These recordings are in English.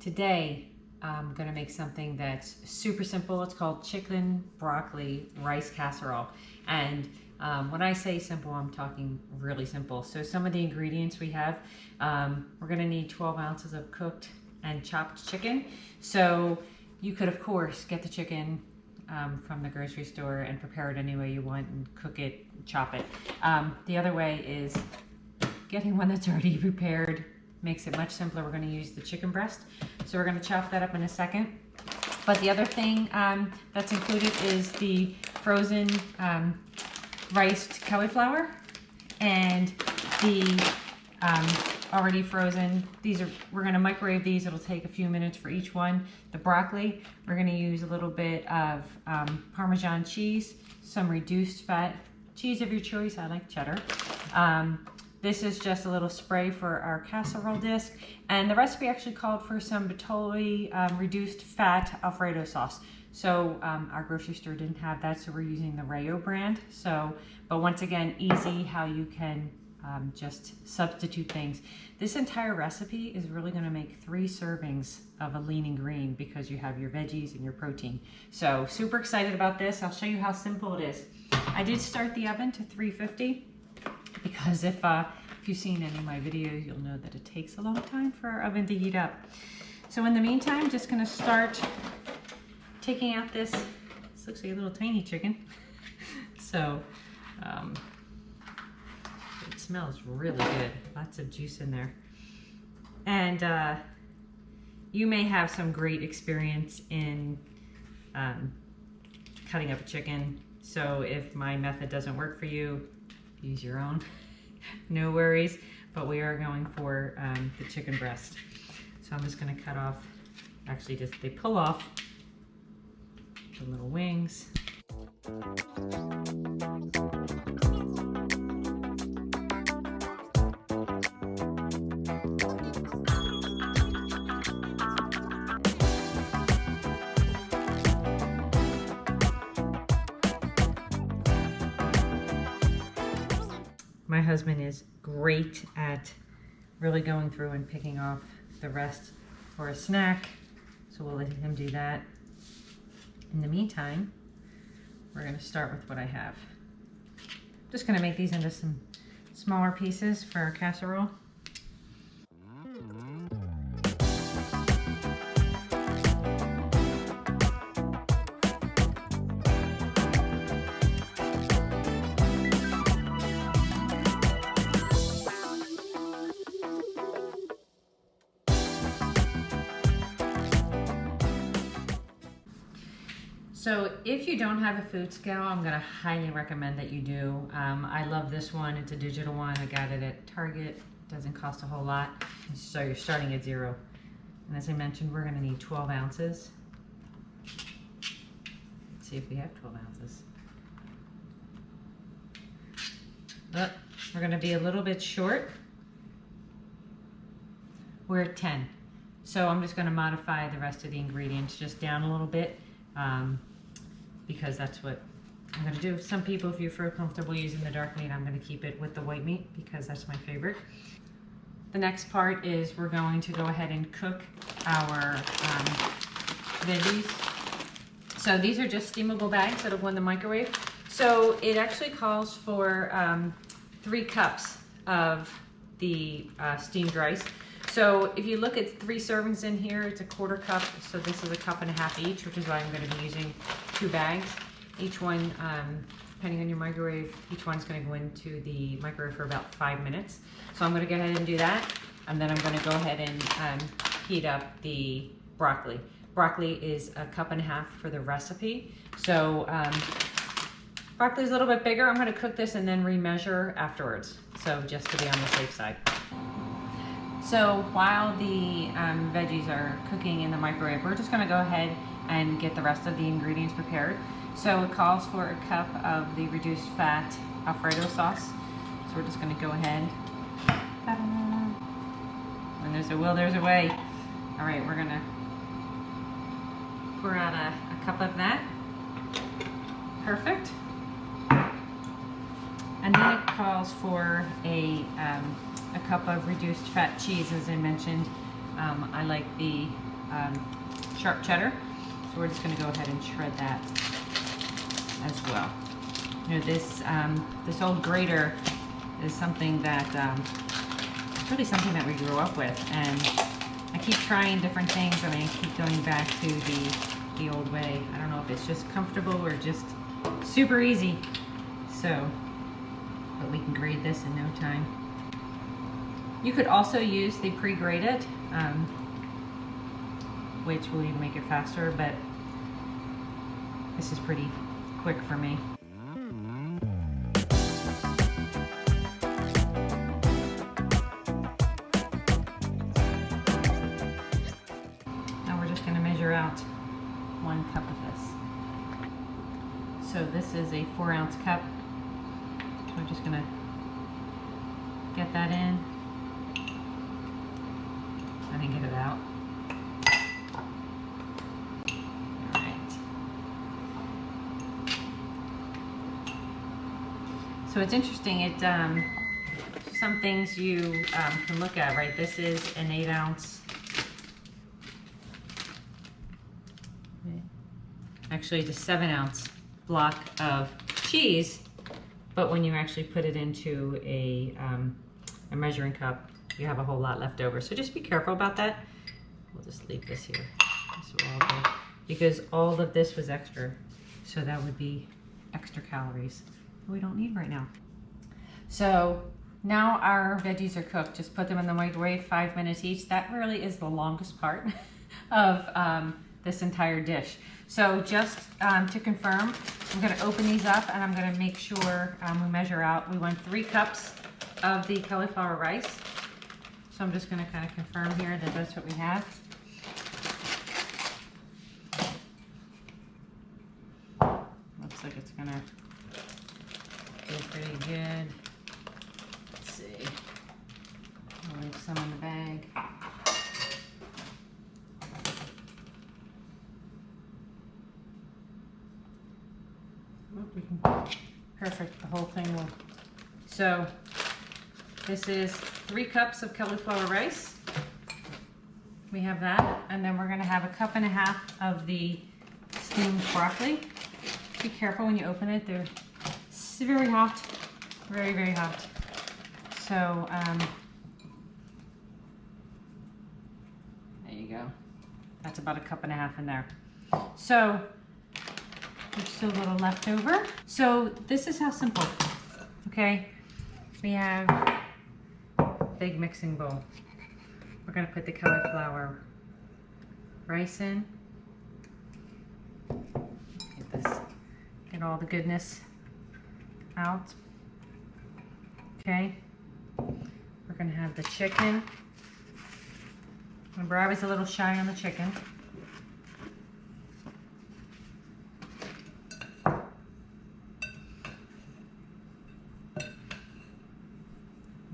Today, I'm gonna make something that's super simple. It's called chicken broccoli rice casserole. And when I say simple, I'm talking really simple. So some of the ingredients we have, we're gonna need 12 ounces of cooked and chopped chicken. So you could, of course, get the chicken from the grocery store and prepare it any way you want and cook it, chop it. The other way is getting one that's already prepared. Makes it much simpler. We're going to use the chicken breast. So we're going to chop that up in a second. But the other thing that's included is the frozen riced cauliflower and the already frozen. We're going to microwave these. It'll take a few minutes for each one. The broccoli, we're going to use a little bit of Parmesan cheese, some reduced fat cheese of your choice. I like cheddar. This is just a little spray for our casserole disc, and the recipe actually called for some Bertolli reduced fat Alfredo sauce. So our grocery store didn't have that, so we're using the Rayo brand. But once again, easy how you can just substitute things. This entire recipe is really going to make 3 servings of a lean and green because you have your veggies and your protein. So super excited about this. I'll show you how simple it is. I did start the oven to 350. Because if you've seen any of my videos, you'll know that it takes a long time for our oven to heat up. So in the meantime, just gonna start taking out this looks like a little tiny chicken. So it smells really good, lots of juice in there. And you may have some great experience in cutting up a chicken. So if my method doesn't work for you, use your own, no worries, but we are going for the chicken breast. So I'm just gonna cut off, actually they pull off the little wings. My husband is great at really going through and picking off the rest for a snack, so we'll let him do that. In the meantime, we're going to start with what I have. Just going to make these into some smaller pieces for our casserole. So if you don't have a food scale, I'm gonna highly recommend that you do. I love this one, it's a digital one. I got it at Target, doesn't cost a whole lot. So you're starting at 0. And as I mentioned, we're gonna need 12 ounces. Let's see if we have 12 ounces. But we're gonna be a little bit short. We're at 10. So I'm just gonna modify the rest of the ingredients just down a little bit. Because that's what I'm gonna do. Some people, if you feel comfortable using the dark meat, I'm gonna keep it with the white meat because that's my favorite. The next part is we're going to go ahead and cook our veggies. So these are just steamable bags that'll go in the microwave. So it actually calls for 3 cups of the steamed rice. So if you look at 3 servings in here, it's a 1/4 cup. So this is a 1.5 cups each, which is why I'm going to be using 2 bags. Each one, depending on your microwave, each one's going to go into the microwave for about 5 minutes. So I'm going to go ahead and do that. And then I'm going to go ahead and heat up the broccoli. Broccoli is a 1.5 cups for the recipe. So broccoli is a little bit bigger. I'm going to cook this and then remeasure afterwards. So just to be on the safe side. So while the veggies are cooking in the microwave, we're just going to go ahead and get the rest of the ingredients prepared. So it calls for a cup of the reduced fat Alfredo sauce. So we're just going to go ahead. Ta-da! When there's a will, there's a way. All right, we're going to pour out a cup of that. Perfect. And then it calls for a cup of reduced fat cheese, as I mentioned. I like the sharp cheddar. So we're just going to go ahead and shred that as well. You know, this old grater is something that it's really something that we grew up with, and I keep trying different things. I mean, I keep going back to the old way. I don't know if it's just comfortable or just super easy. So, but we can grate this in no time. You could also use the pre-grated, which will even make it faster, but this is pretty quick for me. Now we're just going to measure out 1 cup of this. So this is a 4-ounce cup. So I'm just going to get that in and then get it out. All right. So it's interesting. It some things you can look at, right? This is an 8-ounce. Actually, it's a 7-ounce block of cheese, but when you actually put it into a measuring cup, you have a whole lot left over. So just be careful about that. We'll just leave this here. This will all go, because all of this was extra. So that would be extra calories that we don't need right now. So now our veggies are cooked. Just put them in the microwave, 5 minutes each. That really is the longest part of this entire dish. So just to confirm, I'm gonna open these up and I'm gonna make sure we measure out. We want 3 cups of the cauliflower rice. So I'm just gonna kind of confirm here that that's what we have. Looks like it's gonna go pretty good. Let's see. I'll leave some in the bag. Perfect, the whole thing will. So this is 3 cups of cauliflower rice. We have that, and then we're gonna have a 1.5 cups of the steamed broccoli. Be careful when you open it, they're very hot, very, very hot. So there you go. That's about a 1.5 cups in there. So there's still a little left over. So this is how simple, okay? We have a big mixing bowl. We're gonna put the cauliflower rice in. Get all the goodness out. Okay. We're gonna have the chicken. Remember, I was a little shy on the chicken.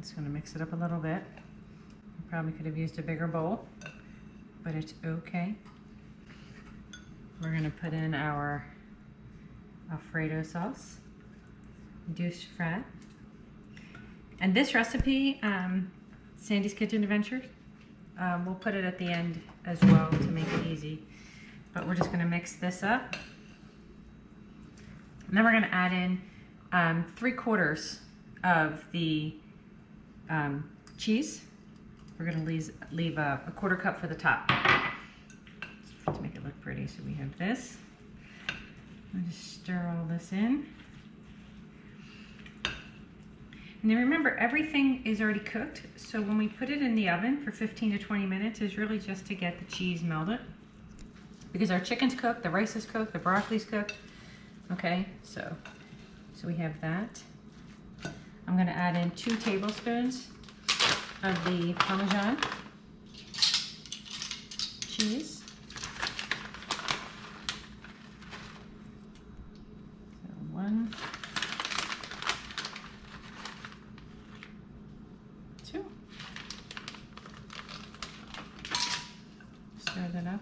Just gonna mix it up a little bit. I probably could have used a bigger bowl, but it's okay. We're gonna put in our Alfredo sauce, reduced fat. And this recipe, Sandy's Kitchen Adventures, we'll put it at the end as well to make it easy. But we're just gonna mix this up. And then we're gonna add in 3/4 of the cheese. We're gonna leave a 1/4 cup for the top to make it look pretty. So we have this. I'll just stir all this in. And then remember, everything is already cooked. So when we put it in the oven for 15 to 20 minutes is really just to get the cheese melted. Because our chicken's cooked, the rice is cooked, the broccoli's cooked. Okay, so we have that. I'm gonna add in 2 tablespoons of the Parmesan cheese. So 1, 2. Stir that up.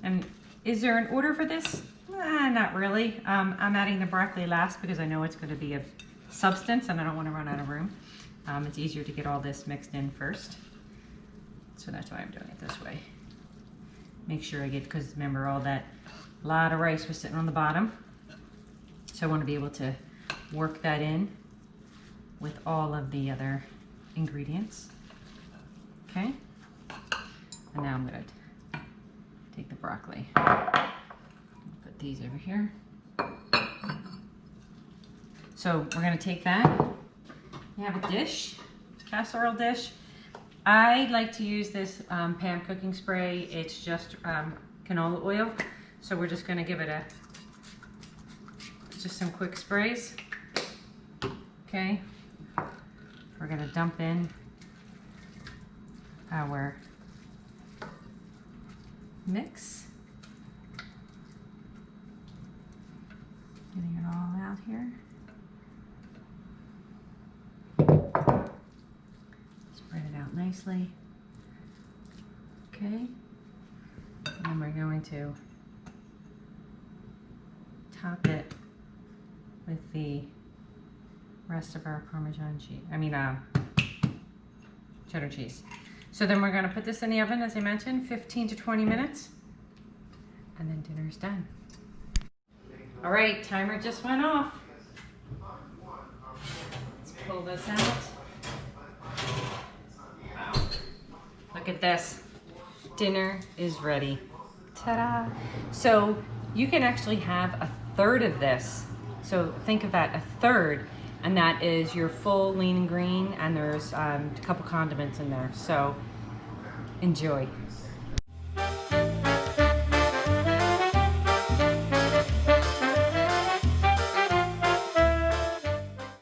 And is there an order for this? Not really. I'm adding the broccoli last because I know it's going to be of substance and I don't want to run out of room. It's easier to get all this mixed in first. So that's why I'm doing it this way. make sure I get, because remember all that lot of rice was sitting on the bottom. So I want to be able to work that in with all of the other ingredients. Okay, and now I'm going to take the broccoli, put these over here. So we're going to take that. You have a dish, casserole dish. I like to use this pan cooking spray. It's just canola oil. So we're just going to give it just some quick sprays. Okay. We're going to dump in our mix. Getting it all out here. Spread it out nicely. Okay. And then we're going to top it with the rest of our Parmesan cheese. Cheddar cheese. So then we're going to put this in the oven, as I mentioned, 15 to 20 minutes. And then dinner's done. All right, timer just went off. Let's pull this out. Wow. Look at this. Dinner is ready. Ta-da! So you can actually have a third of this. So think of that, a third, and that is your full lean and green, and there's a couple condiments in there. So enjoy.